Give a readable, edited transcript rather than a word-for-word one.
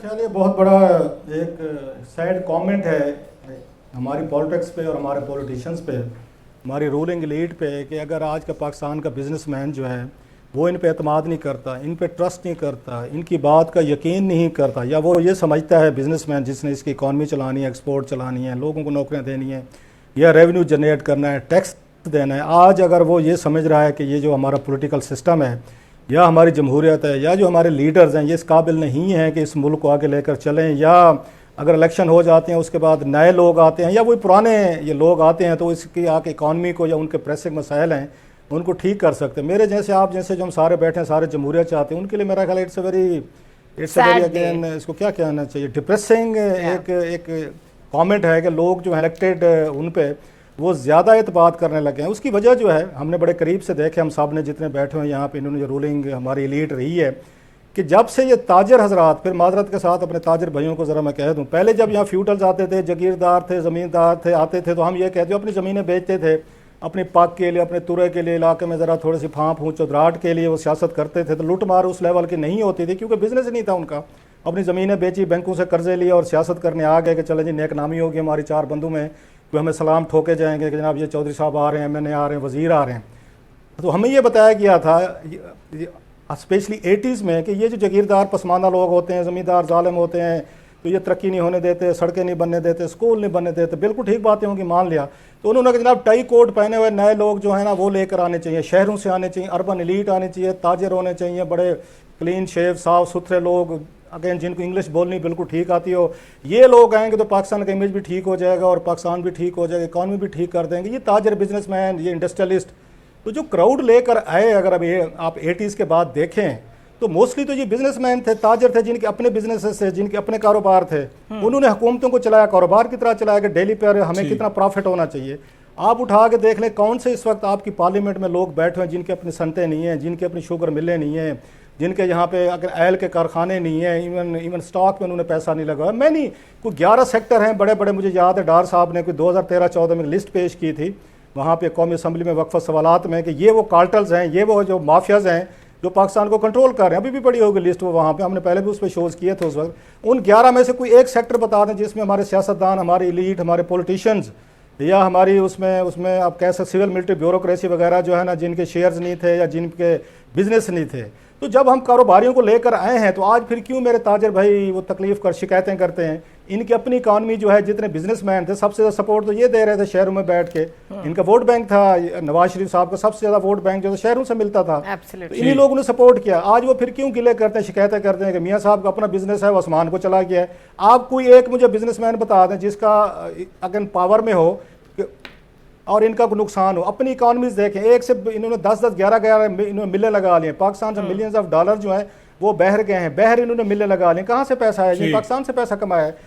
خیال یہ بہت بڑا ایک سیڈ کامنٹ ہے ہماری پالیٹکس پہ اور ہمارے پولیٹیشنز پہ، ہماری رولنگ لیڈ پہ، کہ اگر آج کا پاکستان کا بزنس مین جو ہے وہ ان پہ اعتماد نہیں کرتا، ان پہ ٹرسٹ نہیں کرتا، ان کی بات کا یقین نہیں کرتا، یا وہ یہ سمجھتا ہے بزنس مین جس نے اس کی اکانومی چلانی ہے، ایکسپورٹ چلانی ہے، لوگوں کو نوکریاں دینی ہیں یا ریونیو جنریٹ کرنا ہے، ٹیکس دینا ہے، آج اگر وہ یہ سمجھ رہا ہے کہ یہ جو ہمارا پولیٹیکل سسٹم ہے یا ہماری جمہوریت ہے یا جو ہمارے لیڈرز ہیں یہ اس قابل نہیں ہیں کہ اس ملک کو آگے لے کر چلیں، یا اگر الیکشن ہو جاتے ہیں اس کے بعد نئے لوگ آتے ہیں یا وہی پرانے یہ لوگ آتے ہیں تو اس کی آ کے اکانومی کو یا ان کے پریسنگ مسائل ہیں ان کو ٹھیک کر سکتے ہیں۔ میرے جیسے آپ جیسے جو ہم سارے بیٹھے ہیں سارے جمہوریت چاہتے ہیں، ان کے لیے میرا خیال اٹس اے ویری اگین اس کو کیا کہنا چاہیے، ڈپریسنگ ایک کامنٹ ہے کہ لوگ جو الیکٹڈ ان پہ وہ زیادہ اعتماد کرنے لگے ہیں۔ اس کی وجہ جو ہے ہم نے بڑے قریب سے دیکھے، ہم سب نے جتنے بیٹھے ہیں یہاں پہ، انہوں نے جو رولنگ ہماری لیڈ رہی ہے کہ جب سے یہ تاجر حضرات، پھر معذرت کے ساتھ اپنے تاجر بھائیوں کو ذرا میں کہہ دوں، پہلے جب یہاں فیوڈلز آتے تھے، جگیردار تھے، زمیندار تھے، آتے تھے تو ہم یہ کہتے ہیں اپنی زمینیں بیچتے تھے اپنی پاک کے لیے، اپنے تورے کے لیے، علاقے میں ذرا تھوڑی سی پھانپ ہوں چودراہٹ کے لیے وہ سیاست کرتے تھے، تو لوٹ مار اس لیول کی نہیں ہوتی تھی کیونکہ بزنس نہیں تھا ان کا۔ اپنی زمینیں بیچی، بینکوں سے قرضے لیے اور سیاست کرنے آ گئے کہ چلیں جی نیک نامی ہوگی ہماری چار بندوں میں، کوئی ہمیں سلام ٹھوکے جائیں گے کہ جناب یہ چودھری صاحب آ رہے ہیں، MNA آ رہے ہیں، وزیر آ رہے ہیں۔ تو ہمیں یہ بتایا گیا تھا اسپیشلی 80s میں کہ یہ جو جگیردار پسماندہ لوگ ہوتے ہیں، زمیندار ظالم ہوتے ہیں، تو یہ ترقی نہیں ہونے دیتے، سڑکیں نہیں بننے دیتے، اسکول نہیں بننے دیتے، بالکل ٹھیک باتیں ہوں گی، مان لیا۔ تو انہوں نے کہ جناب ٹائی کوٹ پہنے ہوئے نئے لوگ جو ہیں نا وہ لے کر آنے چاہیے، شہروں سے آنے چاہیے، اربن ایلیٹ آنے چاہیے، تاجر ہونے چاہیے، بڑے کلین شیو صاف ستھرے لوگ، اگین جن کو انگلش بولنی بالکل ٹھیک آتی ہو، یہ لوگ آئیں گے تو پاکستان کا امیج بھی ٹھیک ہو جائے گا اور پاکستان بھی ٹھیک ہو جائے گا، اکانومی بھی ٹھیک کر دیں گے۔ یہ تاجر، بزنس مین، یہ انڈسٹریلسٹ، تو جو کراؤڈ لے کر آئے، اگر اب یہ آپ 80s کے بعد دیکھیں تو موسٹلی تو یہ بزنس مین تھے، تاجر تھے، جن کے اپنے بزنسز تھے، جن کے اپنے کاروبار تھے، انہوں نے حکومتوں کو چلایا، کاروبار کی طرح چلایا کہ ڈیلی پر ہمیں کتنا پروفٹ ہونا چاہیے۔ آپ اٹھا کے دیکھ لیں کون سے اس وقت آپ کی پارلیمنٹ میں لوگ بیٹھے ہیں جن کے اپنی صنعتیں نہیں ہیں، جن کے اپنی شوگر ملیں نہیں ہیں، جن کے یہاں پہ اگر ایل کے کارخانے نہیں ہیں، ایون سٹاک میں انہوں نے پیسہ نہیں لگایا۔ میں نہیں، کوئی 11 سیکٹر ہیں بڑے بڑے، مجھے یاد ہے ڈار صاحب نے کوئی 2013-14 میں لسٹ پیش کی تھی وہاں پہ قومی اسمبلی میں وقفہ سوالات میں کہ یہ وہ کارٹلز ہیں، یہ وہ جو مافیاز ہیں جو پاکستان کو کنٹرول کر رہے ہیں۔ ابھی بھی پڑی ہوگی لسٹ وہ وہاں پہ، ہم نے پہلے بھی اس پہ شوز کیے تھے اس وقت۔ ان 11 میں سے کوئی ایک سیکٹر بتا دیں جس میں ہمارے سیاستدان، ہماری ایلیٹ، ہمارے پولیٹیشنز یا ہماری اس میں آپ کہہ سکتے سول ملٹری بیوروکریسی وغیرہ جو ہے نا، جن کے شیئرز نہیں تھے یا جن کے بزنس نہیں تھے۔ تو جب ہم کاروباریوں کو لے کر آئے ہیں تو آج پھر کیوں میرے تاجر بھائی وہ تکلیف کر شکایتیں کرتے ہیں؟ ان کی اپنی اکانومی جو ہے، جتنے بزنس مین تھے سب سے زیادہ سپورٹ تو یہ دے رہے تھے شہروں میں بیٹھ کے، ان کا ووٹ بینک تھا، نواز شریف صاحب کا سب سے زیادہ ووٹ بینک جو شہروں سے ملتا تھا، تو انہی لوگوں نے سپورٹ کیا۔ آج وہ پھر کیوں گلے کرتے ہیں، شکایتیں کرتے ہیں کہ میاں صاحب کا اپنا بزنس ہے وہ آسمان کو چلا گیا ہے۔ آپ کوئی ایک مجھے بزنس مین بتا دیں جس کا اگر پاور میں ہو اور ان کا کوئی نقصان ہو۔ اپنی اکانومیز دیکھیں، ایک سے انہوں نے 10-10 11 ملیں لگا لیے، پاکستان سے ملینز آف ڈالر جو ہیں وہ بہر گئے ہیں، بہر انہوں نے ملیں لگا لیں، کہاں سے پیسہ آیا؟ یہ پاکستان سے پیسہ کمایا ہے۔